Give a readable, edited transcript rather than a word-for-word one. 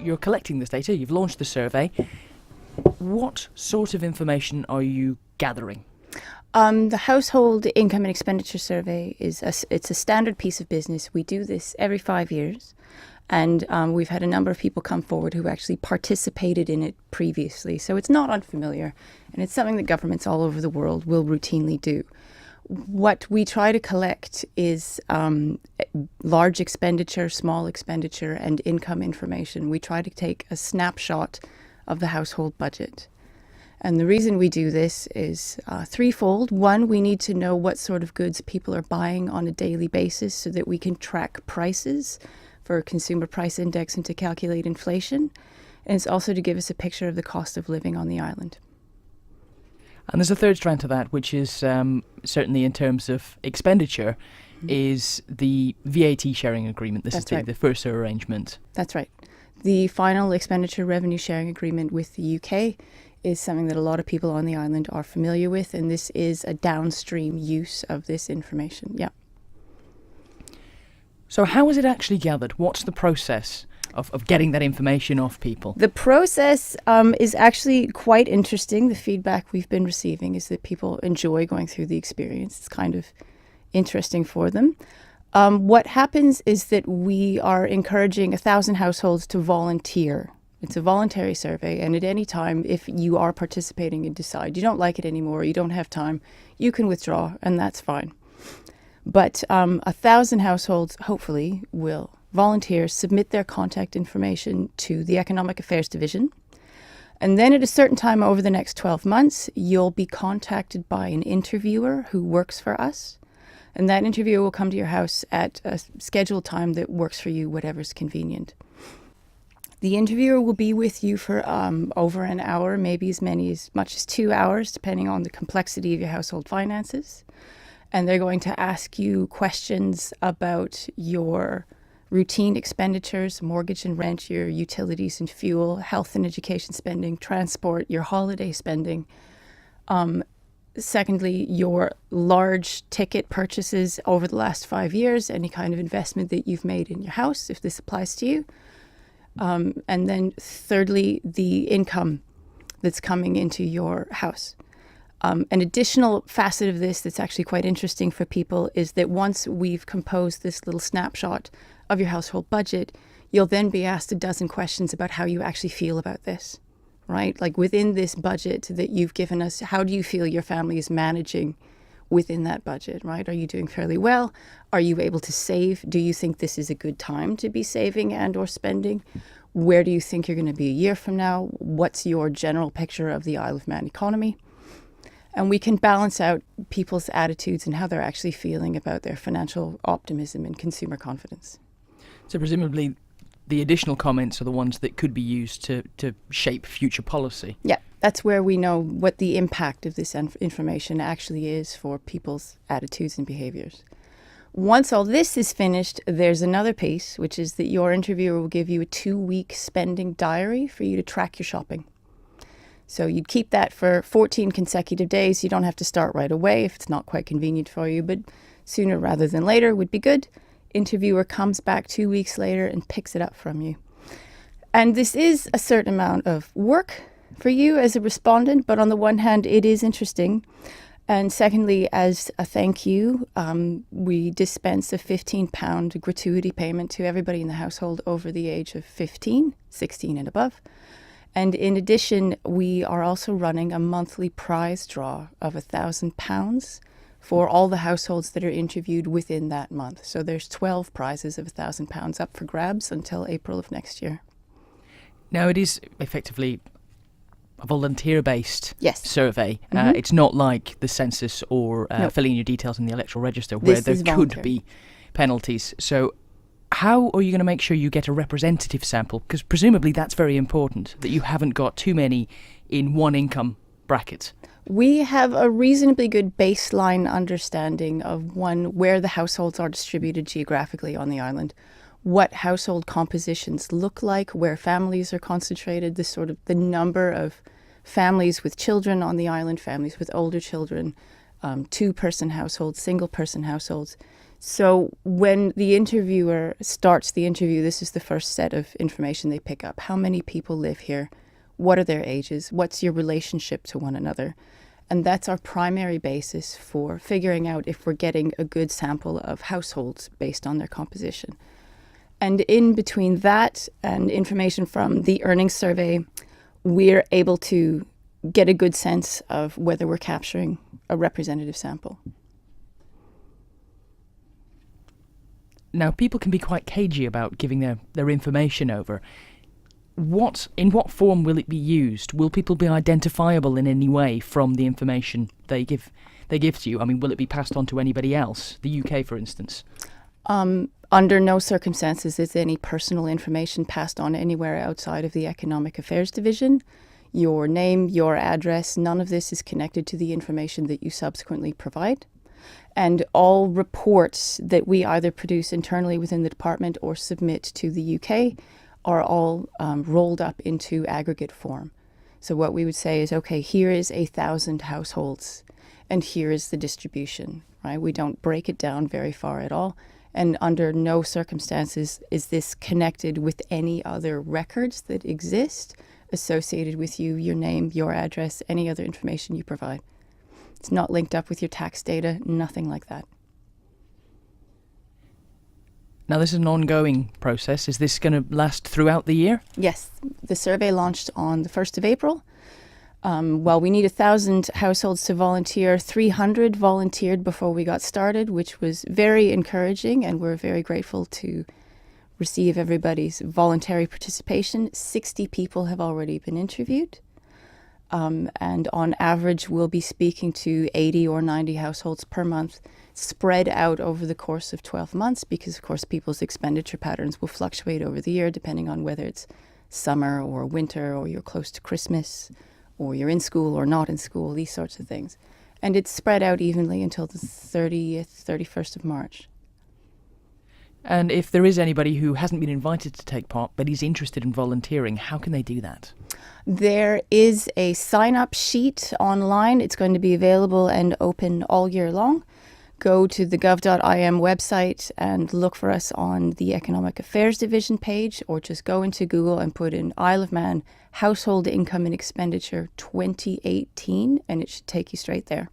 you're collecting this data, you've launched the survey. What sort of information are you gathering? The Household Income and Expenditure Survey it's a standard piece of business. We do this every 5 years. And we've had a number of people come forward who actually participated in it previously. So it's not unfamiliar. And it's something that governments all over the world will routinely do. What we try to collect is large expenditure, small expenditure, and income information. We try to take a snapshot of the household budget. And the reason we do this is threefold. One, we need to know what sort of goods people are buying on a daily basis so that we can track prices for a consumer price index and to calculate inflation. And it's also to give us a picture of the cost of living on the island. And there's a third strand to that, which is certainly in terms of expenditure, is the VAT sharing agreement. This That's is right. the FIRSA arrangement. That's right. The final expenditure revenue sharing agreement with the UK is something that a lot of people on the island are familiar with, and this is a downstream use of this information. Yeah. So how is it actually gathered? What's the process of getting that information off people? The process is actually quite interesting. The feedback we've been receiving is that people enjoy going through the experience. It's kind of interesting for them. What happens is that we are encouraging 1,000 households to volunteer. It's a voluntary survey, and at any time, if you are participating and decide you don't like it anymore, you don't have time, you can withdraw, and that's fine. But 1,000 households, hopefully, will volunteer, submit their contact information to the Economic Affairs Division. And then at a certain time over the next 12 months, you'll be contacted by an interviewer who works for us. And that interviewer will come to your house at a scheduled time that works for you, whatever's convenient. The interviewer will be with you for over an hour, maybe as much as 2 hours, depending on the complexity of your household finances. And they're going to ask you questions about your routine expenditures, mortgage and rent, your utilities and fuel, health and education spending, transport, your holiday spending. Secondly, your large ticket purchases over the last 5 years, any kind of investment that you've made in your house, if this applies to you. And then thirdly, the income that's coming into your house. An additional facet of this that's actually quite interesting for people is that once we've composed this little snapshot of your household budget, you'll then be asked a dozen questions about how you actually feel about this, right? Like within this budget that you've given us, how do you feel your family is managing within that budget, right? Are you doing fairly well? Are you able to save? Do you think this is a good time to be saving and or spending? Where do you think you're going to be a year from now? What's your general picture of the Isle of Man economy? And we can balance out people's attitudes and how they're actually feeling about their financial optimism and consumer confidence. So presumably the additional comments are the ones that could be used to shape future policy. Yeah, that's where we know what the impact of this information actually is for people's attitudes and behaviors. Once all this is finished, there's another piece, which is that your interviewer will give you a 2-week spending diary for you to track your shopping. So you'd keep that for 14 consecutive days. You don't have to start right away if it's not quite convenient for you, but sooner rather than later would be good. Interviewer comes back 2 weeks later and picks it up from you. And this is a certain amount of work for you as a respondent, but on the one hand, it is interesting. And secondly, as a thank you, we dispense a £15 gratuity payment to everybody in the household over the age of 15, 16 and above. And in addition, we are also running a monthly prize draw of £1,000 for all the households that are interviewed within that month. So there's 12 prizes of £1,000 up for grabs until April of next year. Now, it is effectively a volunteer-based Yes. survey. It's not like the census or filling in your details in the electoral register where there could be penalties. So how are you going to make sure you get a representative sample? Because presumably that's very important, that you haven't got too many in one income bracket. We have a reasonably good baseline understanding of where the households are distributed geographically on the island, what household compositions look like, where families are concentrated, the number of families with children on the island, families with older children, two-person households, single-person households. So when the interviewer starts the interview, this is the first set of information they pick up. How many people live here? What are their ages? What's your relationship to one another? And that's our primary basis for figuring out if we're getting a good sample of households based on their composition. And in between that and information from the earnings survey, we're able to get a good sense of whether we're capturing a representative sample. Now, people can be quite cagey about giving their information over. In what form will it be used? Will people be identifiable in any way from the information they give to you? I mean, will it be passed on to anybody else? The UK, for instance? Under no circumstances is any personal information passed on anywhere outside of the Economic Affairs Division. Your name, your address, none of this is connected to the information that you subsequently provide. And all reports that we either produce internally within the department or submit to the UK are all rolled up into aggregate form. So what we would say is, okay, here is 1,000 households, and here is the distribution, right? We don't break it down very far at all. And under no circumstances is this connected with any other records that exist associated with you, your name, your address, any other information you provide. It's not linked up with your tax data, nothing like that. Now, this is an ongoing process. Is this going to last throughout the year? Yes. The survey launched on the 1st of April. While we need 1,000 households to volunteer, 300 volunteered before we got started, which was very encouraging, and we're very grateful to receive everybody's voluntary participation. 60 people have already been interviewed. And on average, we'll be speaking to 80 or 90 households per month, spread out over the course of 12 months, because, of course, people's expenditure patterns will fluctuate over the year, depending on whether it's summer or winter, or you're close to Christmas, or you're in school or not in school, these sorts of things. And it's spread out evenly until the 31st of March. And if there is anybody who hasn't been invited to take part but is interested in volunteering, how can they do that? There is a sign-up sheet online. It's going to be available and open all year long. Go to the gov.im website and look for us on the Economic Affairs Division page, or just go into Google and put in Isle of Man Household Income and Expenditure 2018, and it should take you straight there.